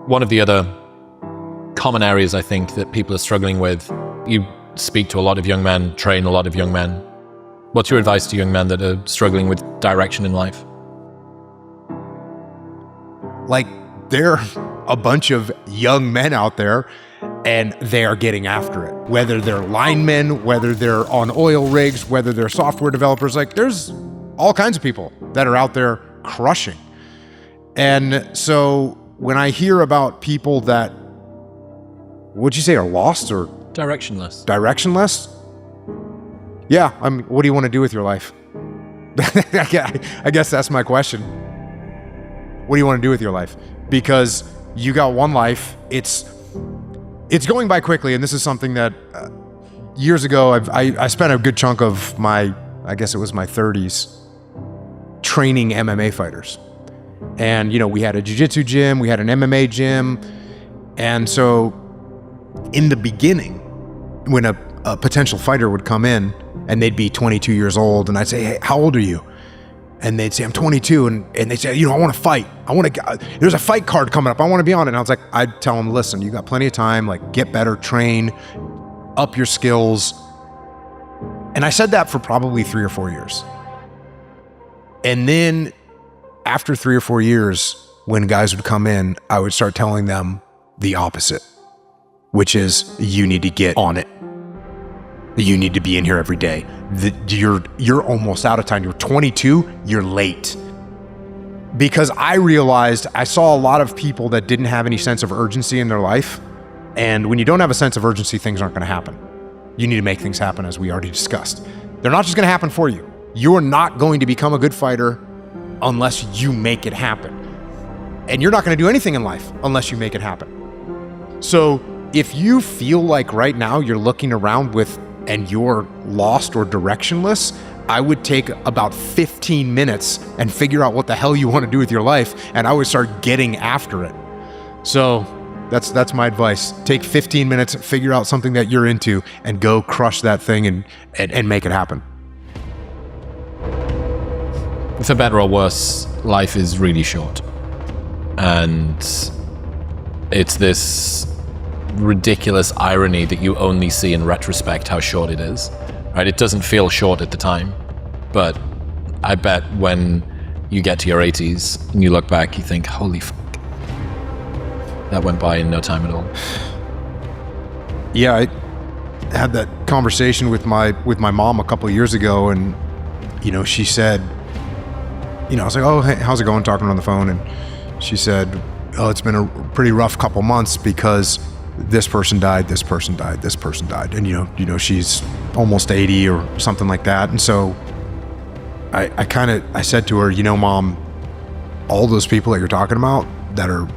One of the other common areas I think that people are struggling with, you speak to a lot of young men, train a lot of young men. What's your advice to young men that are struggling with direction in life? Like, there are a bunch of young men out there and they are getting after it. Whether they're linemen, whether they're on oil rigs, whether they're software developers, like there's all kinds of people that are out there crushing. And so when I hear about people that, what'd you say, are lost or? Directionless. Directionless? Yeah, what do you want to do with your life? I guess that's my question. What do you want to do with your life? Because you got one life. It's going by quickly, and this is something that years ago I spent a good chunk of my 30s training MMA fighters. And we had a jiu-jitsu gym, we had an MMA gym, and so in the beginning, when a potential fighter would come in and they'd be 22 years old, and I'd say, "Hey, how old are you?" And they'd say, "I'm 22," and they'd say, "I want to fight. There's a fight card coming up. I want to be on it." And I was like, I'd tell them, "Listen, you got plenty of time. Like, get better, train, up your skills." And I said that for probably 3 or 4 years. And then after 3 or 4 years, when guys would come in, I would start telling them the opposite, which is, you need to get on it. You need to be in here every day. You're almost out of time. You're 22, you're late. Because I realized I saw a lot of people that didn't have any sense of urgency in their life. And when you don't have a sense of urgency, things aren't going to happen. You need to make things happen, as we already discussed. They're not just going to happen for you. You're not going to become a good fighter unless you make it happen. And you're not going to do anything in life unless you make it happen. So if you feel like right now you're looking around and you're lost or directionless, I would take about 15 minutes and figure out what the hell you want to do with your life, and I would start getting after it. So that's my advice. Take 15 minutes, figure out something that you're into, and go crush that thing and make it happen. For better or worse, life is really short. And it's this ridiculous irony that you only see in retrospect how short it is, right? It doesn't feel short at the time, but I bet when you get to your 80s and you look back, you think, holy fuck, that went by in no time at all. Yeah, I had that conversation with my mom a couple of years ago, and she said, I was like, "Oh, hey, how's it going?" Talking on the phone, and she said, "Oh, it's been a pretty rough couple months because this person died, this person died, this person died." And she's almost 80 or something like that. And so I said to her, "Mom, all those people that you're talking about that are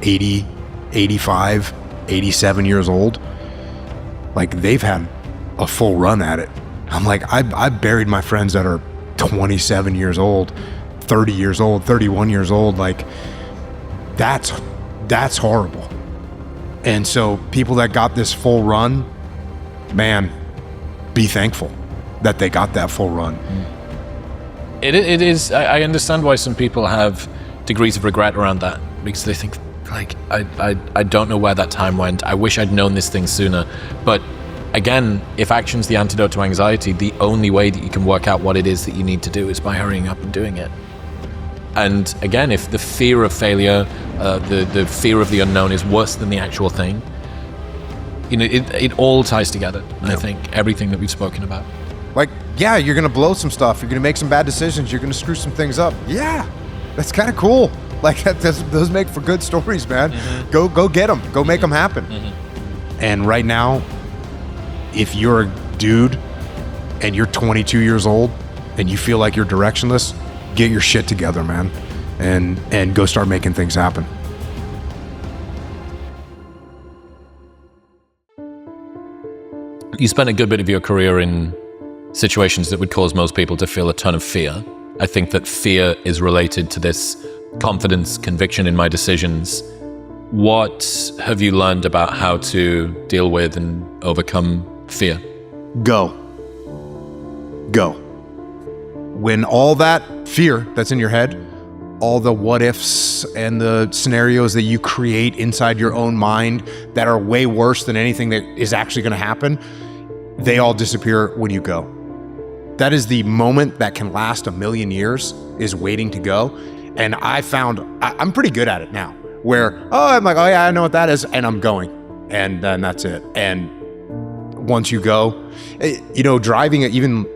80, 85, 87 years old, like, they've had a full run at it." I'm like, I've buried my friends that are 27 years old, 30 years old, 31 years old. Like, that's horrible. And so people that got this full run, man, be thankful that they got that full run. It is, I understand why some people have degrees of regret around that, because they think, like, I don't know where that time went. I wish I'd known this thing sooner. But again, if action's the antidote to anxiety, the only way that you can work out what it is that you need to do is by hurrying up and doing it. And again, if the fear of failure, the fear of the unknown is worse than the actual thing, it all ties together. Yeah. I think everything that we've spoken about. Like, yeah, you're going to blow some stuff. You're going to make some bad decisions. You're going to screw some things up. Yeah, that's kind of cool. Like, those make for good stories, man. Mm-hmm. Go get them. Go make them happen. Mm-hmm. And right now, if you're a dude and you're 22 years old and you feel like you're directionless, get your shit together, man, and go start making things happen. You spent a good bit of your career in situations that would cause most people to feel a ton of fear. I think that fear is related to this confidence, conviction in my decisions. What have you learned about how to deal with and overcome fear? Go. When all that fear that's in your head all the what ifs and the scenarios that you create inside your own mind that are way worse than anything that is actually going to happen, they all disappear when you go. That is the moment that can last 1,000,000 years, is waiting to go. And I found I'm pretty good at it now, where, I'm like, oh yeah, I know what that is, and I'm going, and then that's it. And once you go, driving, even,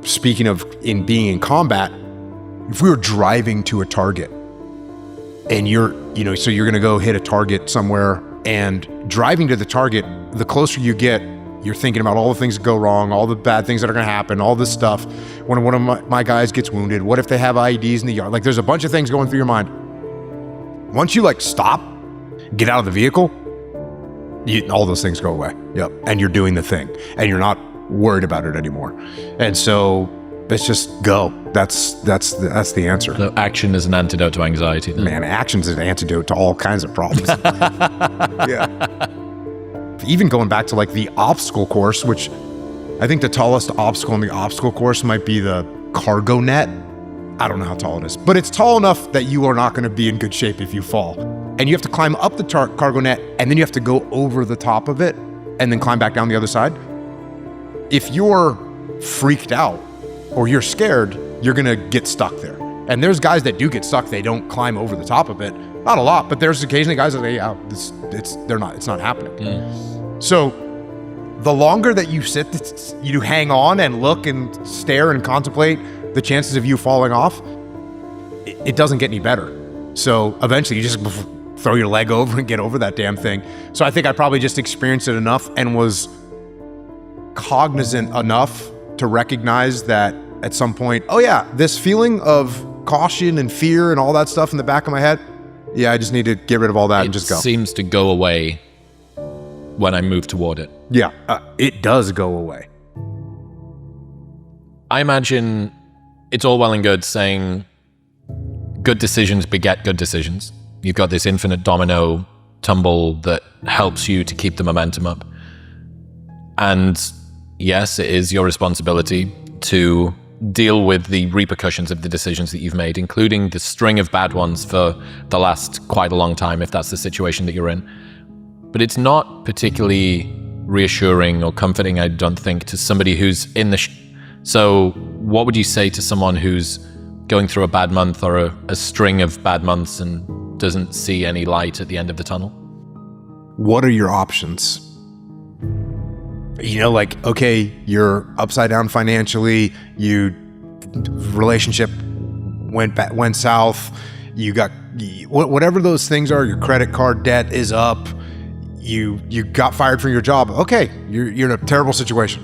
speaking of being in combat, if we were driving to a target and so you're going to go hit a target somewhere, and driving to the target, the closer you get, you're thinking about all the things that go wrong, all the bad things that are going to happen, all this stuff. When one of my guys gets wounded, what if they have IEDs in the yard? Like, there's a bunch of things going through your mind. Once you stop, get out of the vehicle, all those things go away. Yep. And you're doing the thing, and you're not worried about it anymore. And so let's just go. That's the answer. So action is an antidote to anxiety then. Man, action's an antidote to all kinds of problems. Yeah. Even going back to the obstacle course, which I think the tallest obstacle on the obstacle course might be the cargo net. I don't know how tall it is, but it's tall enough that you are not going to be in good shape if you fall. And you have to climb up the cargo net, and then you have to go over the top of it and then climb back down the other side. If you're freaked out or you're scared, you're going to get stuck there. And there's guys that do get stuck. They don't climb over the top of it. Not a lot, but there's occasionally guys that it's not happening. Mm. So the longer that you sit, you hang on and look and stare and contemplate the chances of you falling off, it doesn't get any better. So eventually you just throw your leg over and get over that damn thing. So I think I probably just experienced it enough and was cognizant enough to recognize that at some point, oh yeah, this feeling of caution and fear and all that stuff in the back of my head, yeah, I just need to get rid of all that and just go. It seems to go away when I move toward it. Yeah, it does go away. I imagine it's all well and good saying good decisions beget good decisions. You've got this infinite domino tumble that helps you to keep the momentum up. And yes, it is your responsibility to deal with the repercussions of the decisions that you've made, including the string of bad ones for the last quite a long time, if that's the situation that you're in. But it's not particularly reassuring or comforting, I don't think, to somebody who's in the So what would you say to someone who's going through a bad month or a string of bad months and doesn't see any light at the end of the tunnel? What are your options? Okay, you're upside down financially, relationship went south, you got whatever those things are, your credit card debt is up, you got fired from your job. Okay, you're in a terrible situation.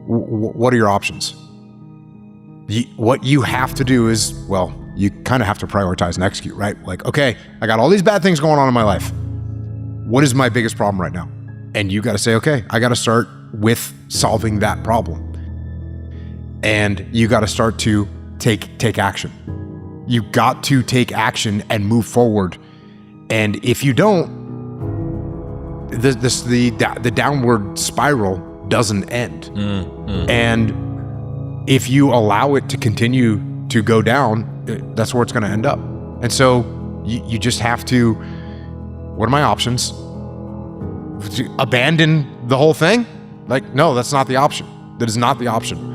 What are your options? What you have to do is, you kind of have to prioritize and execute, right? Okay, I got all these bad things going on in my life. What is my biggest problem right now? And you got to say, okay, I got to start with solving that problem. And you got to start to take action. You got to take action and move forward. And if you don't, the downward spiral doesn't end. And if you allow it to continue to go down, that's where it's going to end up. And so you just have to, what are my options? Abandon the whole thing? No, that's not the option. That is not the option.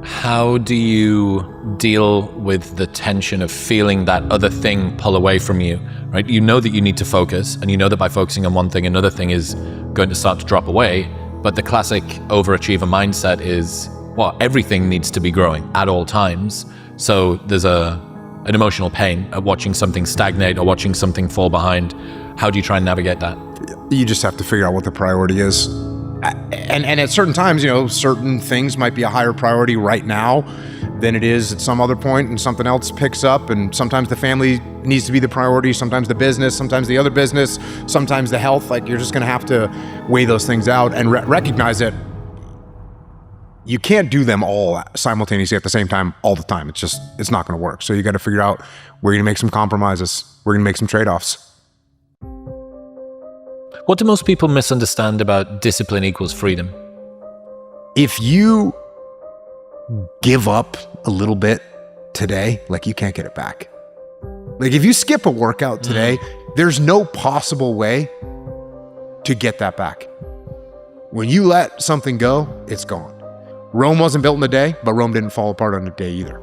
How do you deal with the tension of feeling that other thing pull away from you, right? You know that you need to focus, and you know that by focusing on one thing, another thing is going to start to drop away. But the classic overachiever mindset is, everything needs to be growing at all times. So there's an emotional pain at watching something stagnate or watching something fall behind. How do you try and navigate that? You just have to figure out what the priority is. And at certain times, certain things might be a higher priority right now than it is at some other point, and something else picks up, and sometimes the family needs to be the priority, sometimes the business, sometimes the other business, sometimes the health. You're just going to have to weigh those things out and recognize that you can't do them all simultaneously at the same time all the time. It's not going to work. So you got to figure out where you're going to make some compromises, we're going to make some trade-offs. What do most people misunderstand about discipline equals freedom? If you give up a little bit today, like you can't get it back. Like if you skip a workout today, there's no possible way to get that back. When you let something go, it's gone. Rome wasn't built in a day, but Rome didn't fall apart on a day either.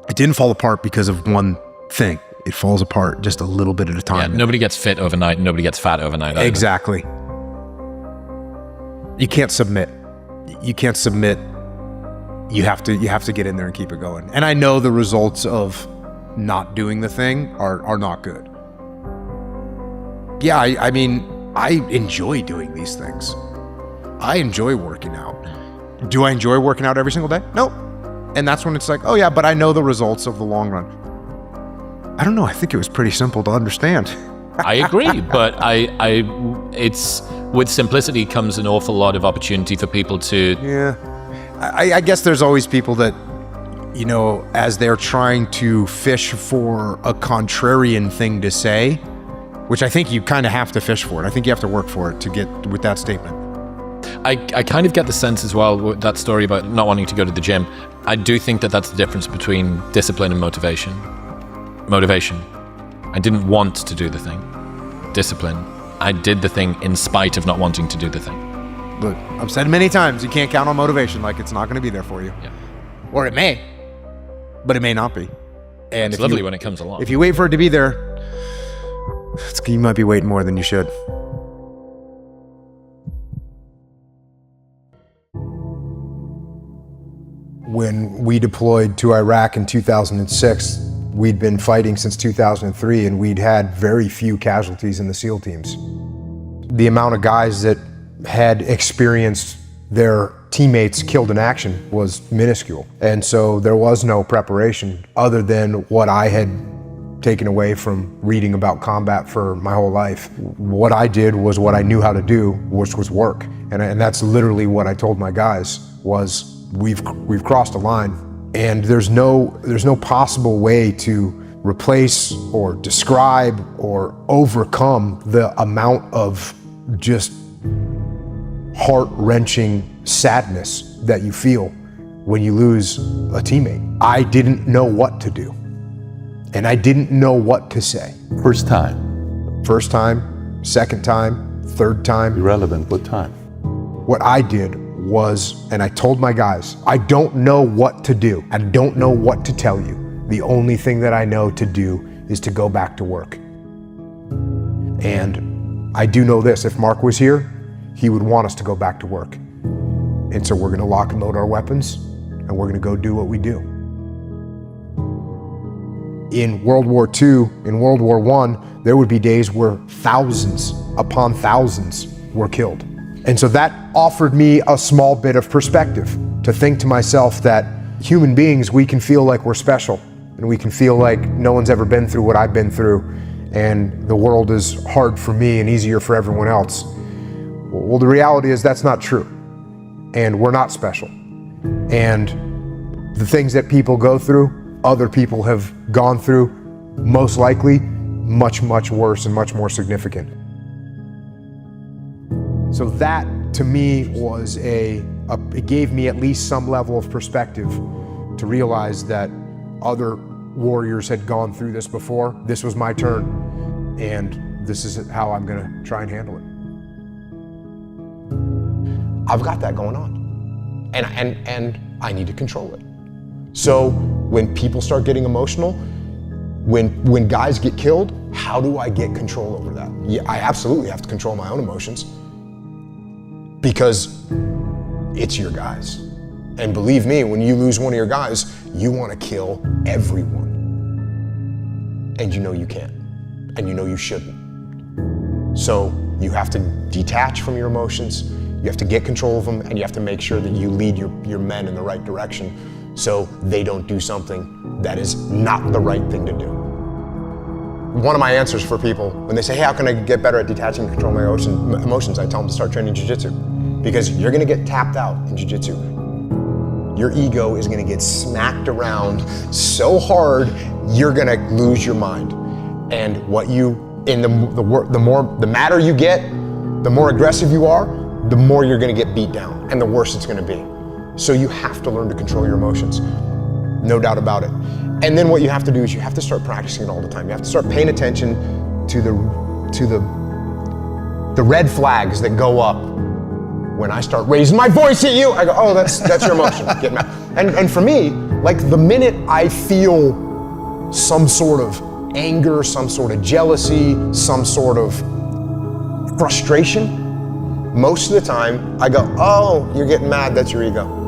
It didn't fall apart because of one thing. It falls apart just a little bit at a time. Yeah, nobody gets fit overnight, and nobody gets fat overnight. Either. Exactly. You can't submit. You can't submit. You have to get in there and keep it going. And I know the results of not doing the thing are not good. Yeah, I mean, I enjoy doing these things. I enjoy working out. Do I enjoy working out every single day? No. And that's when it's like, oh yeah, but I know the results of the long run. I don't know. I think it was pretty simple to understand. I agree, but it's with simplicity comes an awful lot of opportunity for people to. Yeah. I guess there's always people that, you know, as they're trying to fish for a contrarian thing to say, which I think you kind of have to fish for it. I think you have to work for it to get with that statement. I kind of get the sense as well with that story about not wanting to go to the gym. I do think that that's the difference between discipline and motivation. Motivation. I didn't want to do the thing. Discipline. I did the thing in spite of not wanting to do the thing. Look, I've said many times, you can't count on motivation. Like it's not going to be there for you. Yeah. Or it may, but it may not be. And it's lovely when it comes along. If you wait for it to be there, you might be waiting more than you should. When we deployed to Iraq in 2006, we'd been fighting since 2003, and we'd had very few casualties in the SEAL teams. The amount of guys that had experienced their teammates killed in action was minuscule. And so there was no preparation other than what I had taken away from reading about combat for my whole life. What I did was what I knew how to do, which was work. And that's literally what I told my guys was, we've crossed a line, and there's no possible way to replace or describe or overcome the amount of just heart-wrenching sadness that you feel when you lose a teammate. I didn't know what to do, and I didn't know what to say. First time, second time, third time. Irrelevant, what time? What I did was, and I told my guys, I don't know what to do. I don't know what to tell you. The only thing that I know to do is to go back to work. And I do know this, if Mark was here, he would want us to go back to work. And so we're gonna lock and load our weapons, and we're gonna go do what we do. In World War II, in World War I, there would be days where thousands upon thousands were killed. And so that offered me a small bit of perspective to think to myself that human beings, we can feel like we're special, and we can feel like no one's ever been through what I've been through, and the world is hard for me and easier for everyone else. Well, the reality is that's not true, and we're not special. And the things that people go through, other people have gone through, most likely much, much worse and much more significant. So that, to me, was it gave me at least some level of perspective to realize that other warriors had gone through this before. This was my turn, and this is how I'm gonna try and handle it. I've got that going on, and I need to control it. So when people start getting emotional, when guys get killed, how do I get control over that? Yeah, I absolutely have to control my own emotions, because it's your guys. And believe me, when you lose one of your guys, you want to kill everyone. And you know you can't, and you know you shouldn't. So you have to detach from your emotions, you have to get control of them, and you have to make sure that you lead your men in the right direction so they don't do something that is not the right thing to do. One of my answers for people, when they say, hey, how can I get better at detaching and controlling my emotions, I tell them to start training jiu-jitsu. Because you're gonna get tapped out in jiu-jitsu. Your ego is gonna get smacked around so hard, you're gonna lose your mind. And the madder you get, the more aggressive you are, the more you're gonna get beat down, and the worse it's gonna be. So you have to learn to control your emotions. No doubt about it. And then what you have to do is you have to start practicing it all the time. You have to start paying attention to the red flags that go up when I start raising my voice at you. I go, oh, that's your emotion. Get mad. And for me, like the minute I feel some sort of anger, some sort of jealousy, some sort of frustration, most of the time I go, oh, you're getting mad, that's your ego.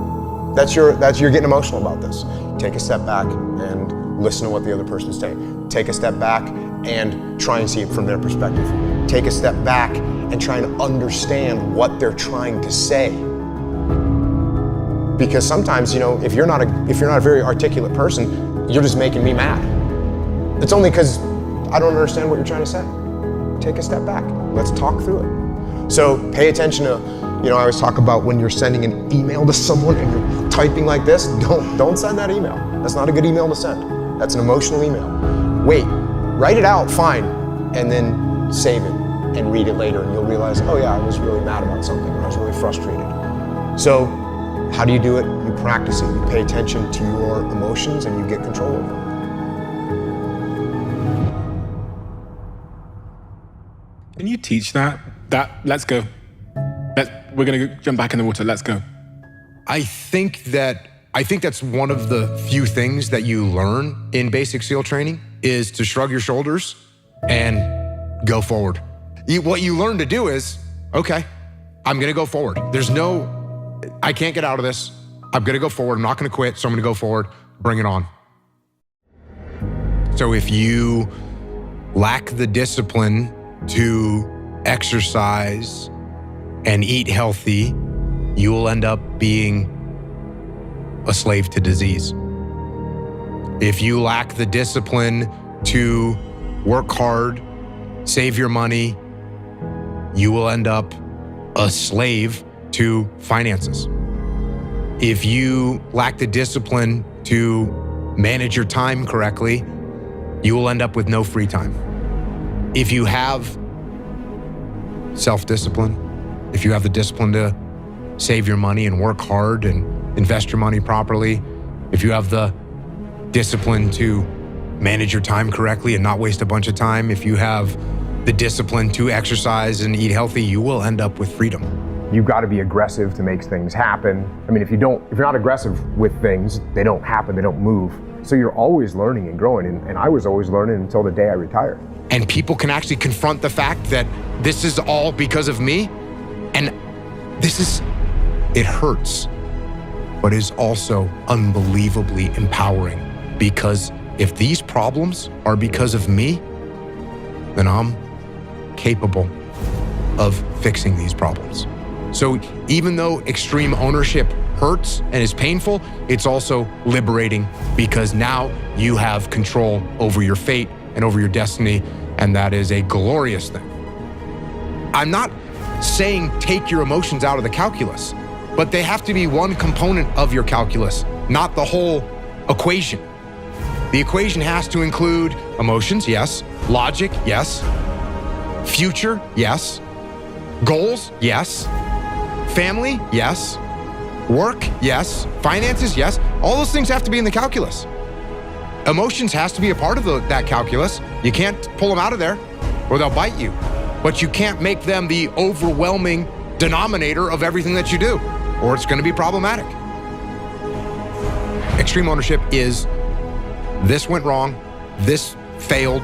You're getting emotional about this. Take a step back and listen to what the other person's saying. Take a step back and try and see it from their perspective. Take a step back and try and understand what they're trying to say. Because sometimes, if you're not a very articulate person, you're just making me mad. It's only because I don't understand what you're trying to say. Take a step back. Let's talk through it. So pay attention to, I always talk about when you're sending an email to someone and you're typing like this, don't send that email. That's not a good email to send. That's an emotional email. Wait, write it out, fine, and then save it and read it later, and you'll realize, oh yeah, I was really mad about something, or I was really frustrated. So how do you do it? You practice it. You pay attention to your emotions and you get control over them. Can you teach that? Let's go. We're gonna jump back in the water, let's go. I think that's one of the few things that you learn in basic SEAL training is to shrug your shoulders and go forward. What you learn to do is, okay, I'm gonna go forward. I can't get out of this. I'm gonna go forward. I'm not gonna quit, so I'm gonna go forward. Bring it on. So if you lack the discipline to exercise and eat healthy, you will end up being a slave to disease. If you lack the discipline to work hard, save your money, you will end up a slave to finances. If you lack the discipline to manage your time correctly, you will end up with no free time. If you have self-discipline, if you have the discipline to save your money and work hard and invest your money properly, if you have the discipline to manage your time correctly and not waste a bunch of time, if you have the discipline to exercise and eat healthy, you will end up with freedom. You've got to be aggressive to make things happen. I mean, if you're not aggressive with things, they don't happen, they don't move. So you're always learning and growing, and I was always learning until the day I retired. And people can actually confront the fact that this is all because of me, and it hurts, but is also unbelievably empowering, because if these problems are because of me, then I'm capable of fixing these problems. So even though extreme ownership hurts and is painful, it's also liberating, because now you have control over your fate and over your destiny, and that is a glorious thing. I'm not saying take your emotions out of the calculus, but they have to be one component of your calculus, not the whole equation. The equation has to include emotions, yes. Logic, yes. Future, yes. Goals, yes. Family, yes. Work, yes. Finances, yes. All those things have to be in the calculus. Emotions has to be a part of that calculus. You can't pull them out of there or they'll bite you. But you can't make them the overwhelming denominator of everything that you do, or it's going to be problematic. Extreme ownership is, this went wrong, this failed,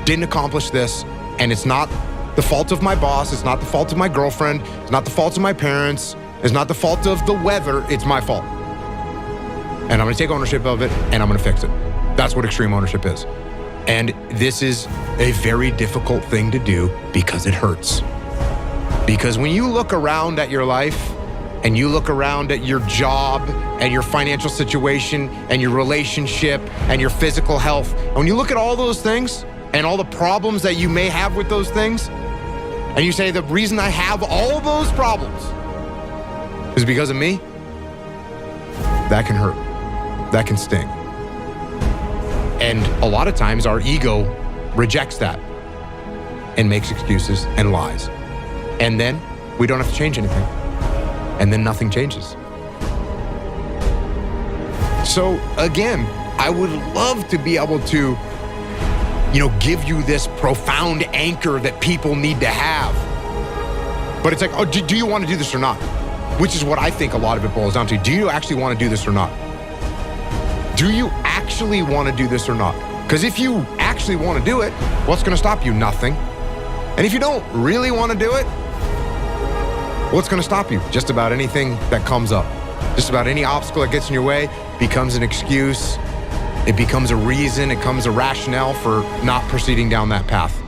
didn't accomplish this, and it's not the fault of my boss, it's not the fault of my girlfriend, it's not the fault of my parents, it's not the fault of the weather, it's my fault. And I'm going to take ownership of it, and I'm going to fix it. That's what extreme ownership is. And this is a very difficult thing to do because it hurts. Because when you look around at your life and you look around at your job and your financial situation and your relationship and your physical health, and when you look at all those things and all the problems that you may have with those things, and you say the reason I have all those problems is because of me, that can hurt. That can sting. And a lot of times our ego rejects that and makes excuses and lies. And then we don't have to change anything. And then nothing changes. So again, I would love to be able to, give you this profound anchor that people need to have. But it's like, oh, do you want to do this or not? Which is what I think a lot of it boils down to. Do you actually want to do this or not? Do you actually want to do this or not? Because if you actually want to do it, what's going to stop you? Nothing. And if you don't really want to do it, what's going to stop you? Just about anything that comes up. Just about any obstacle that gets in your way becomes an excuse. It becomes a reason. It becomes a rationale for not proceeding down that path.